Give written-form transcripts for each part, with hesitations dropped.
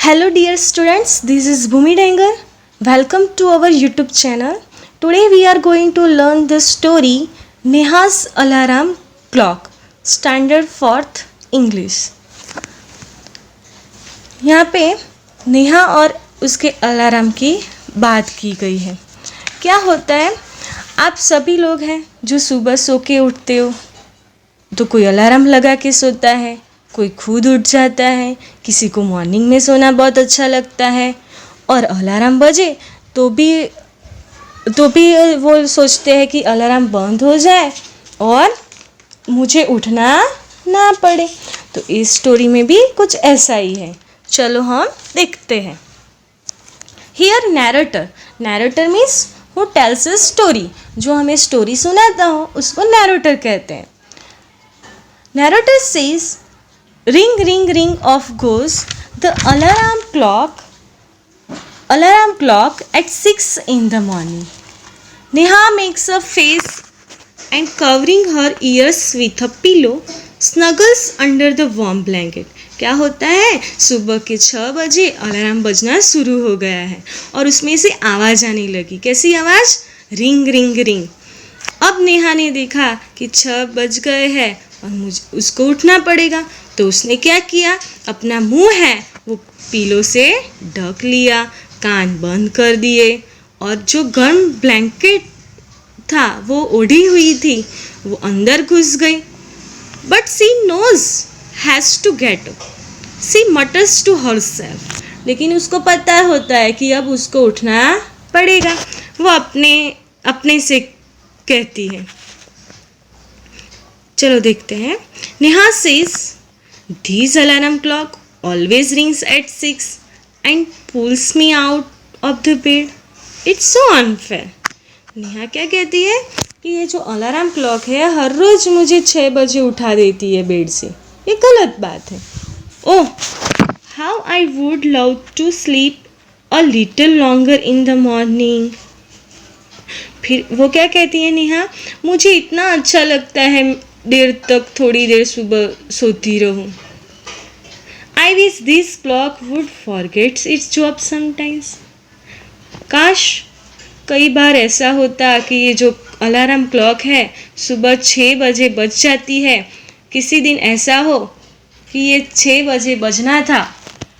Hello dear students, this is Bhumi Dengar. Welcome to our YouTube channel. Today we are going to learn the story Neha's Alarm Clock, Standard 4th English. यहाँ पे नेहा और उसके alarm की बात की गई है। क्या होता है, आप सभी लोग हैं जो सुबह सो के उठते हो, तो कोई अलार्म लगा के सोता है, कोई खुद उठ जाता है, किसी को मॉर्निंग में सोना बहुत अच्छा लगता है और अलार्म बजे तो भी वो सोचते हैं कि अलार्म बंद हो जाए और मुझे उठना ना पड़े। तो इस स्टोरी में भी कुछ ऐसा ही है। चलो हम देखते हैं। Here narrator means who tells a story, जो हमें स्टोरी सुनाता हो उसको नैरेटर कहते हैं। Narrator says ring ring ring off goes the alarm clock at 6 in the morning. Neha makes a face and covering her ears with a pillow snuggles under the warm blanket. क्या होता है, सुबह के 6 बजे alarm बजना शुरू हो गया है और उसमें से आवाज़ आने लगी। कैसी आवाज़? Ring ring ring. अब नेहा ने देखा कि 6 बज गए हैं और मुझे उसको उठना पड़ेगा, तो उसने क्या किया, अपना मुंह है वो पीलो से ढक लिया, कान बंद कर दिए और जो गर्म ब्लैंकेट था वो ओढ़ी हुई थी वो अंदर घुस गई। But she knows has to get up, she mutters to herself. लेकिन उसको पता होता है कि अब उसको उठना पड़ेगा। वो अपने से कहती है। चलो देखते हैं। Neha says this alarm clock always rings at 6 and pulls me out of the bed, it's so unfair. Neha क्या कहती है कि ये जो अलार्म क्लॉक है हर रोज़ मुझे 6 बजे उठा देती है बेड से, ये गलत बात है। Oh how I would love to sleep a little longer in the morning. फिर वो क्या कहती है नेहा, मुझे इतना अच्छा लगता है देर तक थोड़ी देर सुबह सोती रहूं। I wish this clock would forgets it's job sometimes. काश कई बार ऐसा होता कि ये जो अलार्म क्लॉक है सुबह 6 बजे बज जाती है, किसी दिन ऐसा हो कि ये 6 बजे बजना था,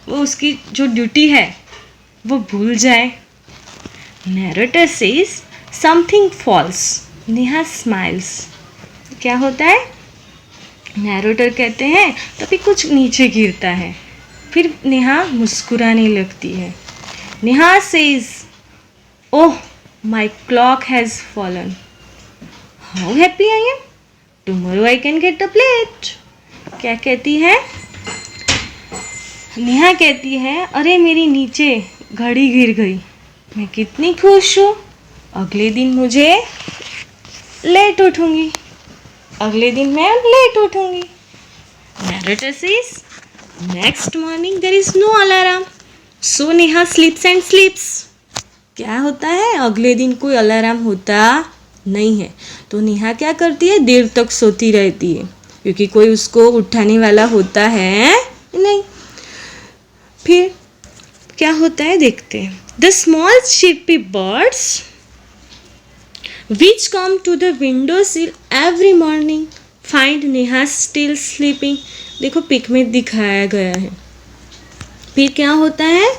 वो उसकी जो ड्यूटी है वो भूल जाए। Narrator says something false, Neha smiles. क्या होता है, नैरेटर कहते हैं तभी कुछ नीचे गिरता है, फिर नेहा मुस्कुराने लगती है। Neha says oh my clock has fallen, how happy I am, tomorrow I can get a plate. क्या कहती है, नेहा कहती है अरे मेरी नीचे घड़ी गिर गई, मैं कितनी खुश हूँ, अगले दिन मुझे लेट उठूँगी, अगले दिन मैं लेट उठूँगी। Narrator says next morning there is no alarm so Neha sleeps and sleeps. क्या होता है, अगले दिन कोई अलार्म होता नहीं है, तो नेहा क्या करती है, देर तक सोती रहती है क्योंकि कोई उसको उठाने वाला होता है नहीं। फिर क्या होता है देखते हैं। The small chippy birds which come to the window sill every morning find Neha still sleeping। देखो पिक में दिखाया गया है। फिर क्या होता है,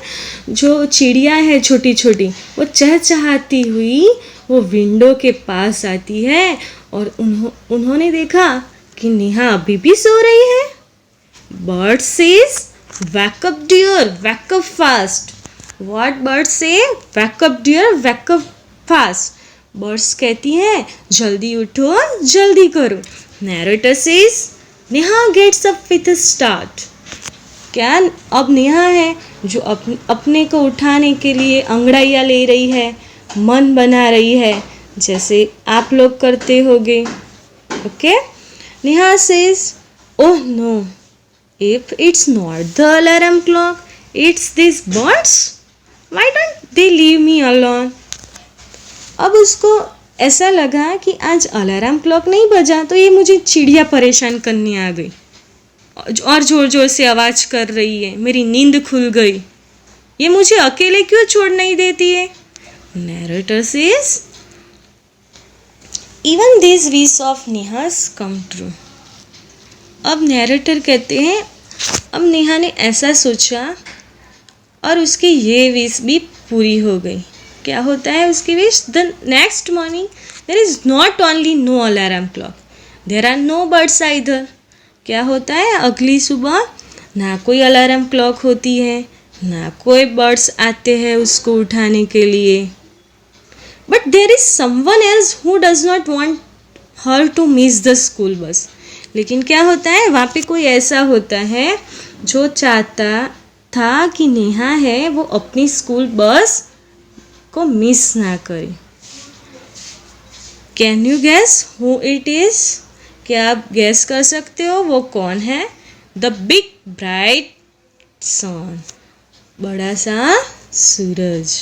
जो चिड़िया है छोटी छोटी वो चहचहाती हुई वो विंडो के पास आती है और उन्होंने देखा कि नेहा अभी भी सो रही है। Bird says wake up dear, wake up fast। what bird say, wake up dear, wake up fast। Birds कहती हैं जल्दी उठो जल्दी करो। Narrator says Neha gets up with a start. क्या अब नेहा है जो अपने को उठाने के लिए अंगड़ाइयाँ ले रही है, मन बना रही है, जैसे आप लोग करते होगे। Okay. Neha says oh know if it's not the alarm clock it's this birds, why don't they leave me alone. अब उसको ऐसा लगा कि आज अलार्म क्लॉक नहीं बजा तो ये मुझे चिड़िया परेशान करने आ गई और ज़ोर ज़ोर से आवाज़ कर रही है, मेरी नींद खुल गई। ये मुझे अकेले क्यों छोड़ नहीं देती है? Narrator says, even these wish of Neha's come true. अब नैरेटर कहते हैं अब नेहा ने ऐसा सोचा और उसकी ये विश भी पूरी हो गई। क्या होता है उसकी wish? The next morning there is not only no alarm clock, there are no birds either. क्या होता है? अगली सुबह ना कोई अलार्म क्लॉक होती है, ना कोई बर्ड्स आते हैं उसको उठाने के लिए। But there is someone else who does not want her to miss the school bus. लेकिन क्या होता है? वहाँ पे कोई ऐसा होता है जो चाहता था कि नेहा है वो अपनी स्कूल बस को मिस ना करे। Can you guess who it is? क्या आप गेस कर सकते हो वो कौन है? द बिग ब्राइट सन, बड़ा सा सूरज।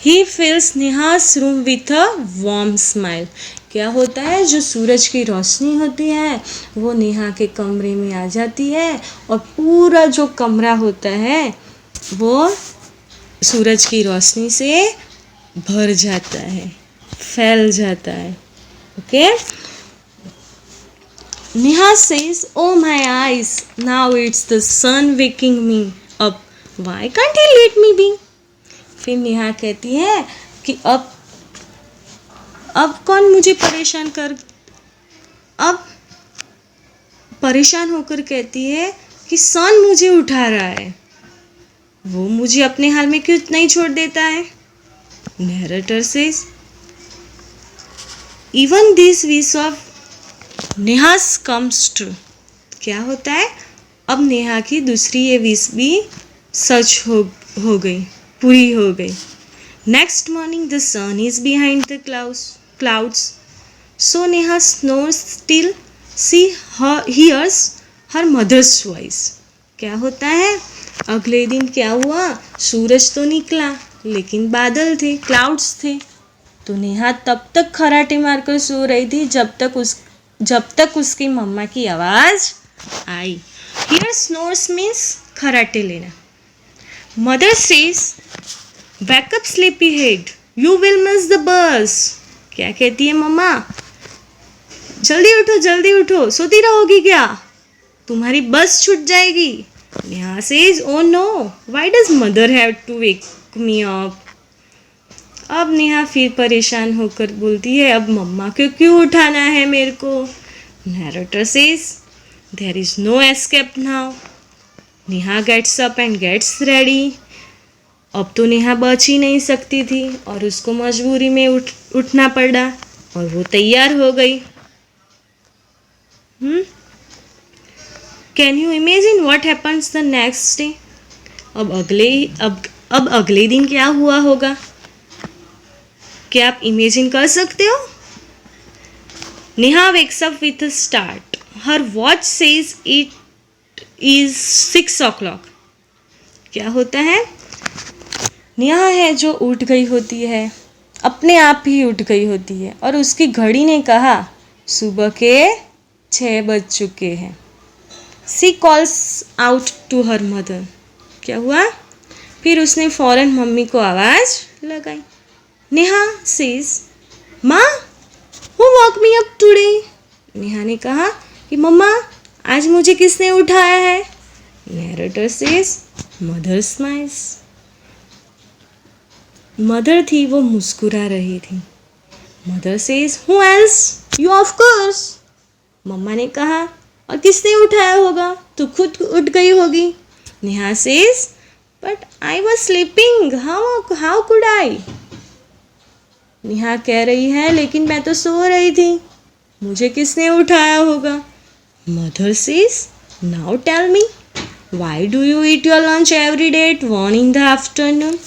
He fills Neha's room with a warm smile. क्या होता है? जो सूरज की रोशनी होती है वो नेहा के कमरे में आ जाती है और पूरा जो कमरा होता है वो सूरज की रोशनी से भर जाता है, फैल जाता है। Okay, Neha says, oh my eyes, now it's the sun waking me up, why can't he let me be. फिर नेहा कहती है कि अब कौन मुझे परेशान कर, अब परेशान होकर कहती है कि सन मुझे उठा रहा है, वो मुझे अपने हाल में क्यों नहीं छोड़ देता है? Narrator says, even this wish of नेहास comes true. क्या होता है? अब नेहा की दूसरी ये विश भी सच हो गई, पूरी हो गई। Next morning the sun is behind the clouds, so Neha snores till she hears her mother's voice. क्या होता है? अगले दिन क्या हुआ? सूरज तो निकला लेकिन बादल थे, क्लाउड्स थे। तो नेहा तब तक खराटे मारकर सो रही थी जब तक उसकी मम्मा की आवाज़ आई। Here snores means खराटे लेना। Mother says, wake up sleepyhead, you will miss the bus. क्या कहती है मम्मा? जल्दी उठो, सोती रहोगी क्या? तुम्हारी बस छूट जाएगी। Neha says, oh no, why does mother have to wake me up. अब नेहा फिर परेशान होकर बोलती है, अब मम्मा को क्यों उठाना है मेरे को? Narrator says, there is no escape now. Neha gets up and gets ready. अब तो नेहा बच ही नहीं सकती थी और उसको मजबूरी में उठना पड़ा और वो तैयार हो गई। Can you imagine what happens the next day? अब अगले दिन क्या हुआ होगा? क्या आप इमेजिन कर सकते हो? Neha wakes up with a start, her watch says it is 6 o'clock। क्या होता है? नेहा है जो उठ गई होती है, अपने आप ही उठ गई होती है और उसकी घड़ी ने कहा सुबह के 6 बज चुके हैं। She calls out to her mother. क्या हुआ? फिर उसने फ़ौरन मम्मी को आवाज़ लगाई। नेहा सेज, माँ, who woke me up today? Neha ने कहा कि मम्मा आज मुझे किसने उठाया है? Narrator says, mother smiles. Mother थी वो मुस्कुरा रही थी। Mother says, who else? You of course. मम्मा ने कहा, और किसने उठाया होगा? तू खुद उठ गई होगी। Neha says, but I was sleeping, how could I? Neha कह रही है, लेकिन मैं तो सो रही थी, मुझे किसने उठाया होगा? Mother says, now tell me, why do you eat your lunch every day at 1 in the afternoon?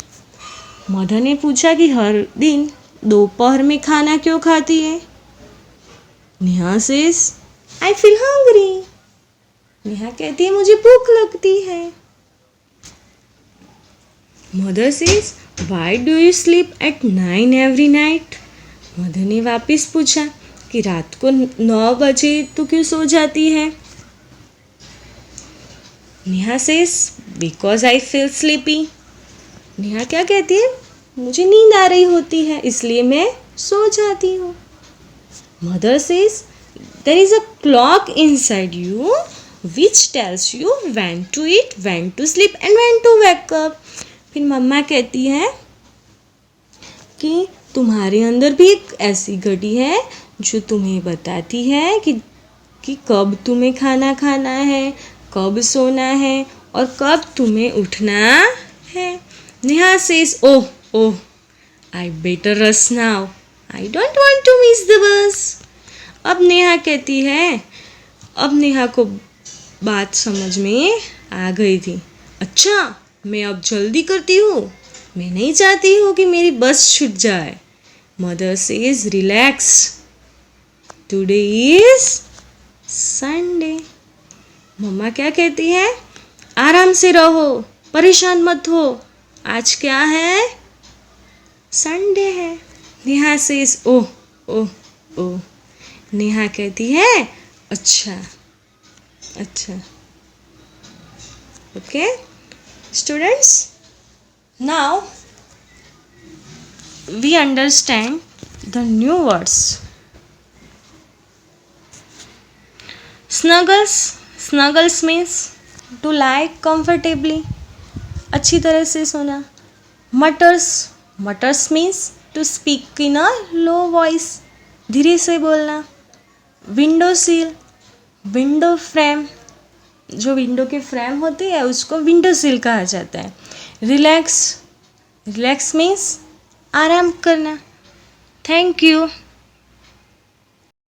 Mother ने पूछा कि हर दिन दोपहर में खाना क्यों खाती है? Neha says, I feel hungry. Neha कहती है मुझे भूख लगती है। Mother says, why do you sleep at 9 every night? Mother ने वापस पूछा कि रात को 9 बजे तो क्यों सो जाती है? Neha says, because I feel sleepy. Neha क्या कहती है? मुझे नींद आ रही होती है इसलिए मैं सो जाती हूँ. Mother says, there is a clock inside you which tells you when to eat, when to sleep and when to wake up. फिर मम्मा कहती है कि तुम्हारे अंदर भी एक ऐसी घड़ी है जो तुम्हें बताती है कि कब तुम्हें खाना खाना है, कब सोना है और कब तुम्हें उठना है. Neha says, oh, I better rush now. I don't want to miss the bus. अब नेहा कहती है, अब नेहा को बात समझ में आ गई थी. अच्छा, मैं अब जल्दी करती हूँ. मैं नहीं चाहती हूँ कि मेरी बस छूट जाए. Mother says relax. Today is Sunday. मम्मा क्या कहती है? आराम से रहो, परेशान मत हो. आज क्या है? संडे है. नेहा सेज ओह. नेहा कहती है अच्छा. Okay students, now we understand the new words. Snuggles means to lie comfortably, अच्छी तरह से सोना. Mutters means to speak in a low voice, धीरे से बोलना. विंडो फ्रेम, जो विंडो के फ्रेम होती है उसको विंडो सिल कहा जाता है. रिलैक्स मीन्स आराम करना. Thank you.